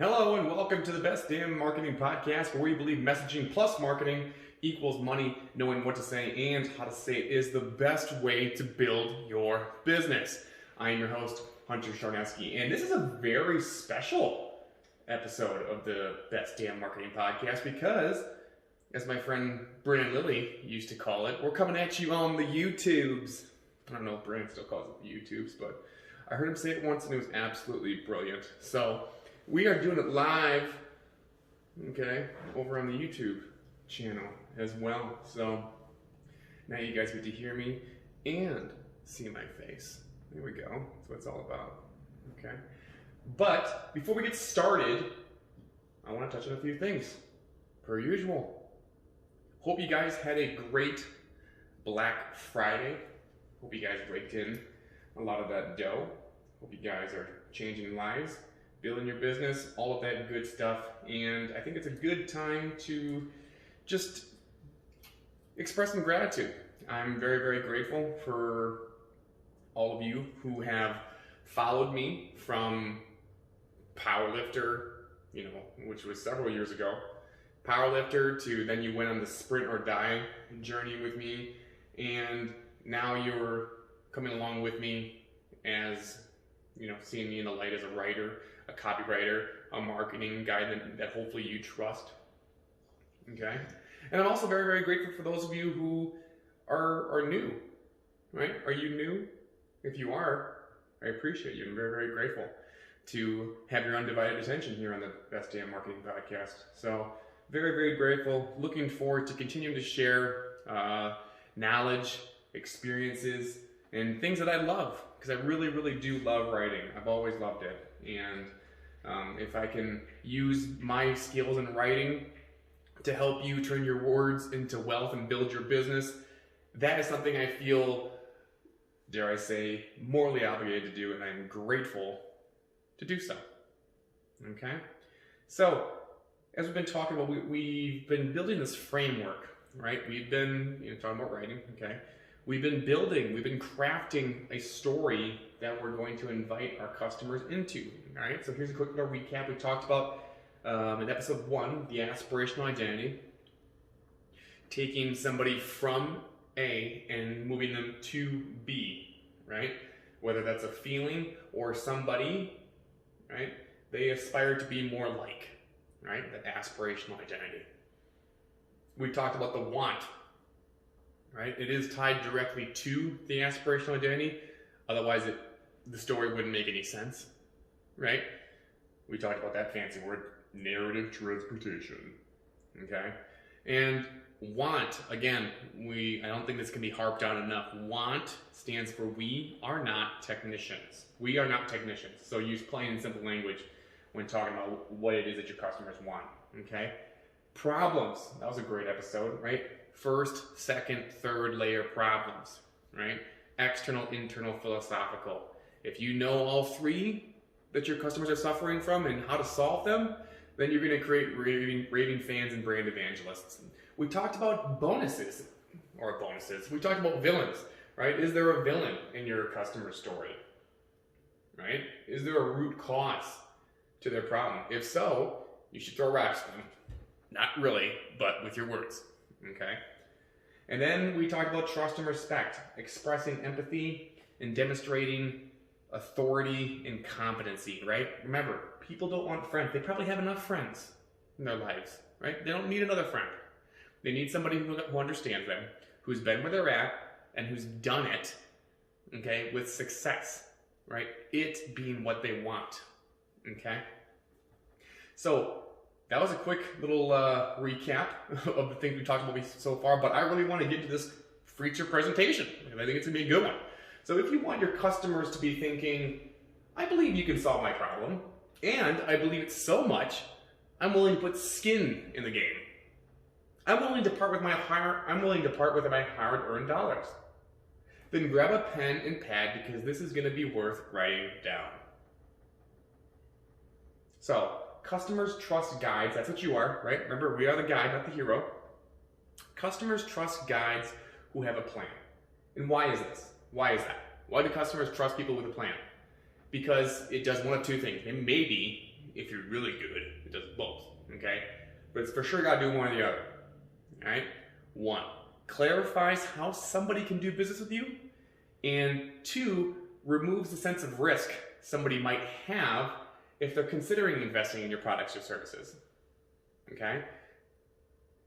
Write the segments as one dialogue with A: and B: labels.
A: Hello and welcome to the Best Damn Marketing Podcast, where we believe messaging plus marketing equals money. Knowing what to say and how to say it is the best way to build your business. I am your host, Hunter Charneski, and this is a very special episode of the Best Damn Marketing Podcast because, as my friend Brennan Lilly used to call it, we're coming at you on the YouTubes. I don't know if Brennan still calls it the YouTubes, but I heard him say it once and it was absolutely brilliant. So we are doing it live, okay, over on the YouTube channel as well. So now you guys get to hear me and see my face. There we go. That's what it's all about, okay? But before we get started, I want to touch on a few things, per usual. Hope you guys had a great Black Friday. Hope you guys raked in a lot of that dough. Hope you guys are changing lives, building your business, all of that good stuff. And I think it's a good time to just express some gratitude. I'm very, very grateful for all of you who have followed me from powerlifter, which was several years ago, powerlifter to then you went on the sprint or die journey with me. And now you're coming along with me as, seeing me in the light as a writer, a copywriter, a marketing guy that hopefully you trust, okay? And I'm also very, very grateful for those of you who are new, right? Are you new? If you are, I appreciate you. I'm very, very grateful to have your undivided attention here on the Best Damn Marketing Podcast. So very, very grateful. Looking forward to continuing to share knowledge, experiences, and things that I love, because I really, really do love writing. I've always loved it. And if I can use my skills in writing to help you turn your words into wealth and build your business, that is something I feel, dare I say, morally obligated to do, and I'm grateful to do so. Okay? So, as we've been talking about, we've been building this framework, right? We've been talking about writing, okay? We've been crafting a story that we're going to invite our customers into, all right? So here's a quick little recap. We talked about in episode 1, the aspirational identity, taking somebody from A and moving them to B, right? Whether that's a feeling or somebody, right? They aspire to be more like, right? The aspirational identity. We talked about the want, right? It is tied directly to the aspirational identity. Otherwise, the story wouldn't make any sense, right? We talked about that fancy word, narrative transportation, okay? And want, again, I don't think this can be harped on enough. Want stands for we are not technicians. We are not technicians. So use plain and simple language when talking about what it is that your customers want, okay? Problems, that was a great episode, right? First, second, third layer problems, right? External, internal, philosophical. If you know all three that your customers are suffering from and how to solve them, then you're going to create raving fans and brand evangelists. We talked about bonuses. We talked about villains, right? Is there a villain in your customer story, right? Is there a root cause to their problem? If so, you should throw rocks at them. Not really, but with your words, okay? And then we talked about trust and respect, expressing empathy and demonstrating authority and competency, right? Remember, people don't want friends. They probably have enough friends in their lives, right? They don't need another friend. They need somebody who understands them, who's been where they're at, and who's done it, okay, with success, right? It being what they want, okay? So that was a quick little recap of the things we talked about so far, but I really want to get to this feature presentation, and I think it's going to be a good one. So if you want your customers to be thinking, I believe you can solve my problem, and I believe it so much, I'm willing to put skin in the game. I'm willing to part with my hard-earned dollars. Then grab a pen and pad, because this is going to be worth writing down. So, customers trust guides. That's what you are, right? Remember, we are the guide, not the hero. Customers trust guides who have a plan. And why is this? Why is that? Why do customers trust people with a plan? Because it does one of two things. And maybe if you're really good, it does both, okay? But it's for sure got to do one or the other, all right? 1, clarifies how somebody can do business with you, and 2, removes the sense of risk somebody might have if they're considering investing in your products or services, okay?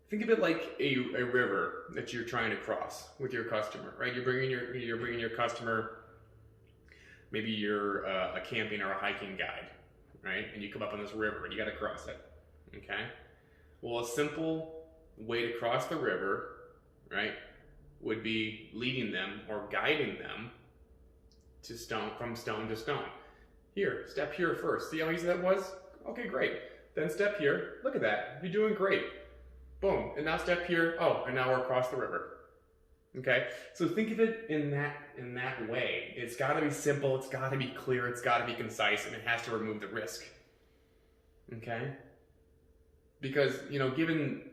A: Think of it like a river that you're trying to cross with your customer, right? You're bringing your customer, maybe you're a camping or a hiking guide, right? And you come up on this river and you got to cross it, okay? Well, a simple way to cross the river, right, would be leading them or guiding them to from stone to stone. Here, step here first. See how easy that was? Okay, great. Then step here. Look at that. You're doing great. Boom. And now step here. Oh, and now we're across the river. Okay? So think of it in that way. It's got to be simple. It's got to be clear. It's got to be concise, and it has to remove the risk. Okay? Because, given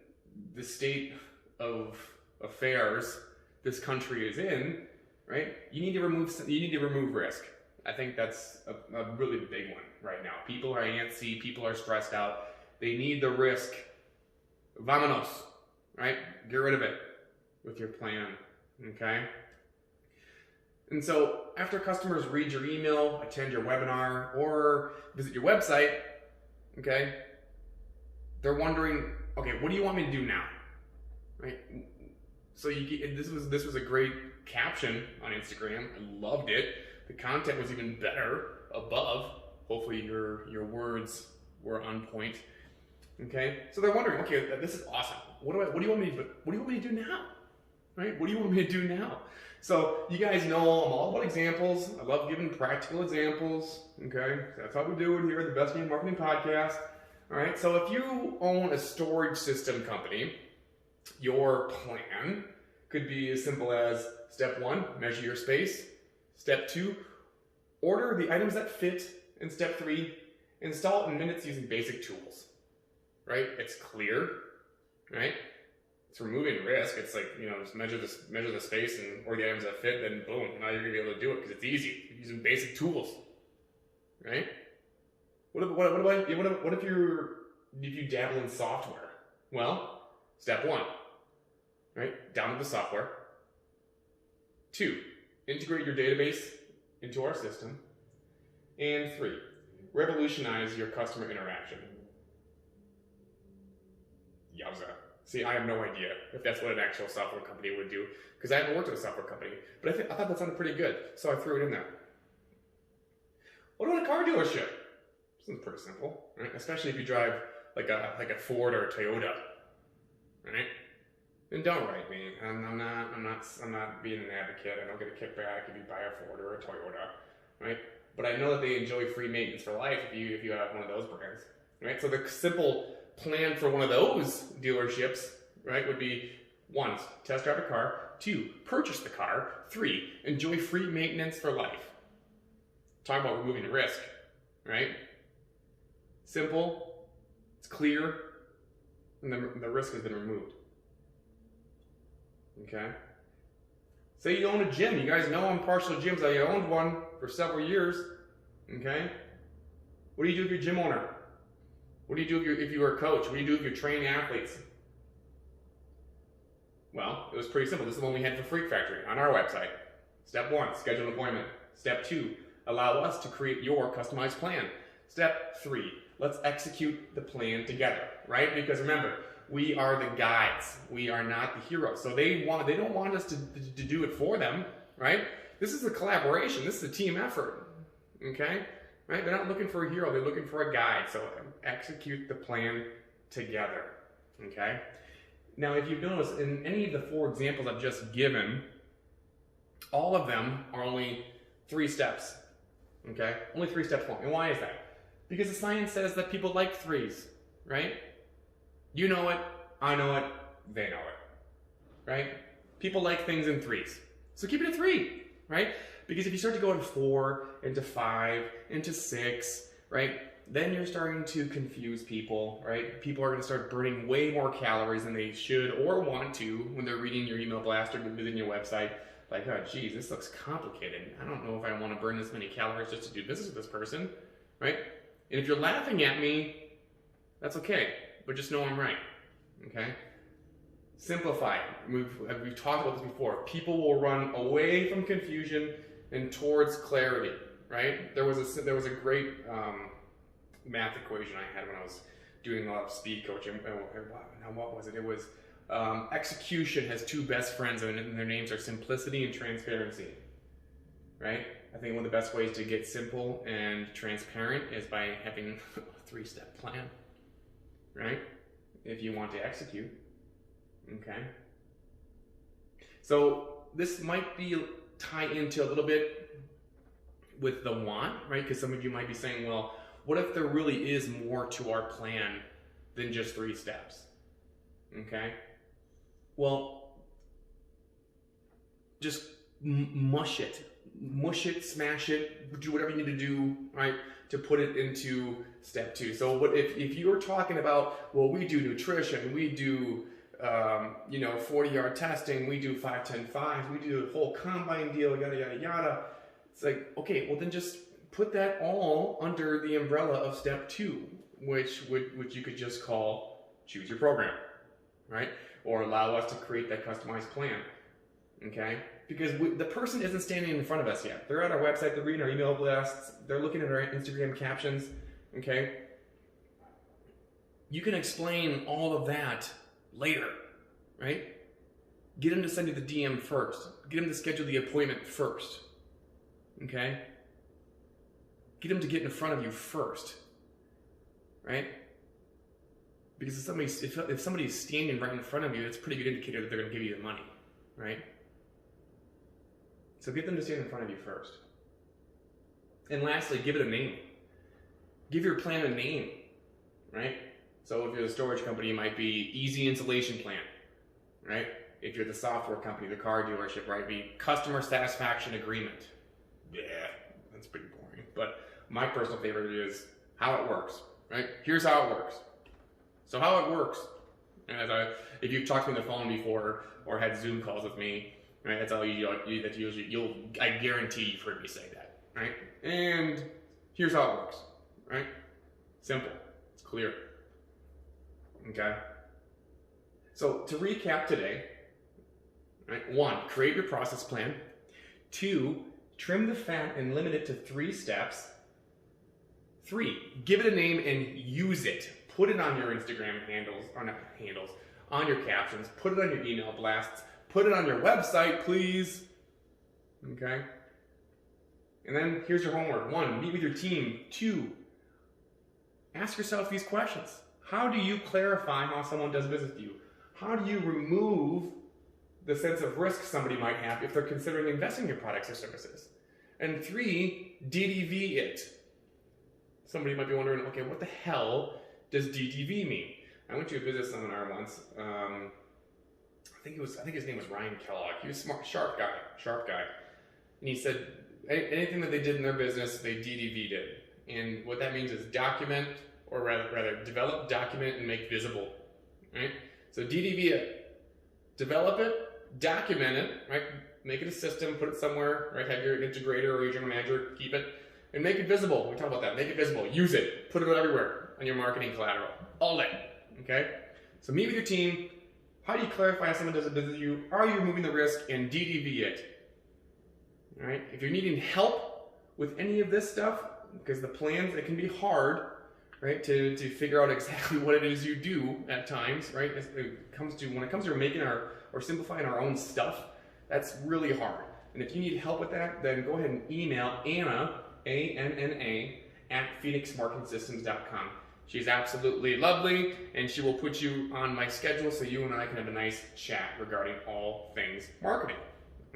A: the state of affairs this country is in, right? You need to remove risk. I think that's a really big one right now. People are antsy. People are stressed out. They need the risk. Vámonos, right? Get rid of it with your plan, okay? And so after customers read your email, attend your webinar, or visit your website, okay, they're wondering, okay, what do you want me to do now, right? So this was a great caption on Instagram. I loved it. The content was even better above. Hopefully your words were on point. Okay, so they're wondering, okay, this is awesome. What do you want me to do now? Right? What do you want me to do now? So you guys know I'm all about examples. I love giving practical examples. Okay, that's how we do it here at the Best Game Marketing Podcast. All right, so if you own a storage system company, your plan could be as simple as step 1, measure your space. Step 2, order the items that fit. And step 3, install it in minutes using basic tools. Right? It's clear, right? It's removing risk. It's like, just measure the space or the items that fit, then boom, now you're gonna be able to do it because it's easy. You're using basic tools, right? What if you dabble in software? Well, step 1, right? Download the software. 2, integrate your database into our system. And 3, revolutionize your customer interaction. Yowza. See, I have no idea if that's what an actual software company would do, because I haven't worked at a software company, but I thought that sounded pretty good, so I threw it in there. What about a car dealership? This is pretty simple, right? Especially if you drive like a Ford or a Toyota, right? And don't write me. I'm not being an advocate. I don't get a kickback if you buy a Ford or a Toyota, right? But I know that they enjoy free maintenance for life if you have one of those brands, right? So the simple plan for one of those dealerships, right, would be 1, test drive a car. 2, purchase the car. 3, enjoy free maintenance for life. Talk about removing risk, right? Simple, it's clear, and the risk has been removed. Okay? Say you own a gym. You guys know I'm partial to gyms. I owned one for several years. Okay? What do you do if you're a gym owner? What do you do if you're a coach? What do you do if you're training athletes? Well, it was pretty simple. This is the one we had for Freak Factory on our website. Step 1, schedule an appointment. Step 2, allow us to create your customized plan. Step 3, let's execute the plan together, right? Because remember, we are the guides. We are not the heroes. So they don't want us to do it for them, right? This is a collaboration. This is a team effort, okay? Right? They're not looking for a hero. They're looking for a guide. So execute the plan together, okay? Now, if you've noticed, in any of the 4 examples I've just given, all of them are only 3 steps, okay? Only 3 steps long. And why is that? Because the science says that people like 3s, right? You know it, I know it, they know it, right? People like things in 3s. So keep it at 3, right? Because if you start to go to 4, into 5, into 6, right? Then you're starting to confuse people, right? People are going to start burning way more calories than they should or want to when they're reading your email blast or visiting your website. Like, oh, geez, this looks complicated. I don't know if I want to burn this many calories just to do business with this person, right? And if you're laughing at me, that's okay, but just know I'm right, okay? Simplify. We've talked about this before. People will run away from confusion and towards clarity, right? There was a great math equation I had when I was doing a lot of speed coaching. Now what was it? It was execution has two best friends, and their names are simplicity and transparency, right? I think one of the best ways to get simple and transparent is by having a 3-step plan, right? If you want to execute, okay? So this might be tie into a little bit with the want, right? Because some of you might be saying, well, what if there really is more to our plan than just 3 steps, okay? Well, just mush it, smash it, do whatever you need to do, right, to put it into step 2. So what if you're talking about, well, we do nutrition, we do 40-yard testing, we do 5-10-5, we do the whole combine deal, yada yada yada. It's like, okay, well then just put that all under the umbrella of step 2, which you could just call choose your program, right? Or allow us to create that customized plan, okay? Because the person isn't standing in front of us yet. They're on our website, they're reading our email blasts, they're looking at our Instagram captions, okay? You can explain all of that later, right? Get them to send you the DM first. Get them to schedule the appointment first, okay? Get them to get in front of you first, right? Because if somebody's standing right in front of you, that's a pretty good indicator that they're going to give you the money, right? So get them to stand in front of you first. And lastly, give it a name. Give your plan a name, right? So if you're the storage company, it might be Easy Installation Plan, right? If you're the software company, the car dealership, right, it'd be Customer Satisfaction Agreement. Yeah, that's pretty boring. But my personal favorite is How It Works, right? Here's how it works. So how it works, and if you've talked to me on the phone before or had Zoom calls with me, right, that's all I guarantee you've heard me say that, right? And here's how it works, right? Simple, it's clear, okay? So to recap today, right? 1, create your process plan. 2, trim the fat and limit it to 3 steps. 3, give it a name and use it. Put it on your Instagram handles, or not handles, on your captions, put it on your email blasts, put it on your website, please. Okay? And then here's your homework. 1, meet with your team. 2, ask yourself these questions. How do you clarify how someone does business with you? How do you remove the sense of risk somebody might have if they're considering investing in your products or services? And 3, DDV it. Somebody might be wondering, okay, what the hell does DDV mean? I went to a business seminar once. I think his name was Ryan Kellogg. He was a smart, sharp guy. And he said anything that they did in their business, they DDV'd it. And what that means is document, or rather develop, document, and make visible. Right? So DDV it, develop it, document it, right? Make it a system, put it somewhere, right? Have your integrator or your general manager keep it, and make it visible. We talk about that. Make it visible. Use it. Put it everywhere on your marketing collateral. All day. Okay? So meet with your team. How do you clarify how someone does a business with you? Are you removing the risk? And DDV it. All right? If you're needing help with any of this stuff, because the plans, it can be hard, right, to figure out exactly what it is you do at times, right? When it comes to making or simplifying our own stuff, that's really hard. And if you need help with that, then go ahead and email Anna, A-N-N-A, at phoenixmarketingsystems.com. She's absolutely lovely, and she will put you on my schedule so you and I can have a nice chat regarding all things marketing.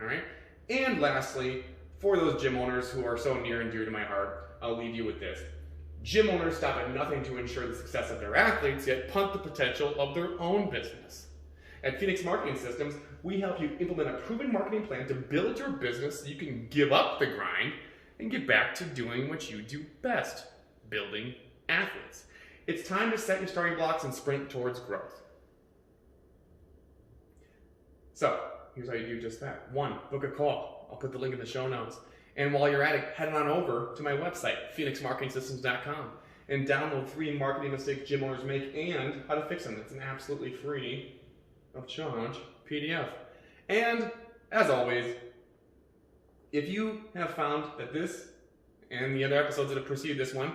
A: All right? And lastly, for those gym owners who are so near and dear to my heart, I'll leave you with this. Gym owners stop at nothing to ensure the success of their athletes, yet punt the potential of their own business. At Phoenix Marketing Systems, we help you implement a proven marketing plan to build your business so you can give up the grind and get back to doing what you do best, building athletes. It's time to set your starting blocks and sprint towards growth. So, here's how you do just that. 1, book a call. I'll put the link in the show notes. And while you're at it, head on over to my website, phoenixmarketingsystems.com. and download 3 marketing mistakes gym owners make and how to fix them. It's an absolutely free of charge PDF. And as always, if you have found that this and the other episodes that have preceded this one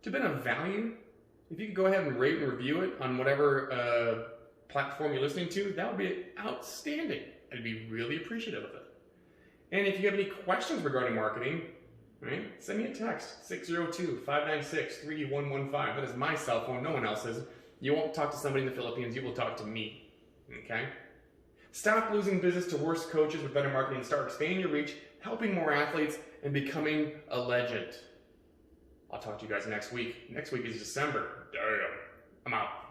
A: to have been of value, if you could go ahead and rate and review it on whatever platform you're listening to, that would be outstanding. I'd be really appreciative of it. And if you have any questions regarding marketing, right, send me a text, 602-596-3115. That is my cell phone, no one else's. You won't talk to somebody in the Philippines, you will talk to me, okay? Stop losing business to worse coaches with better marketing and start expanding your reach, helping more athletes, and becoming a legend. I'll talk to you guys next week. Next week is December. Damn. I'm out.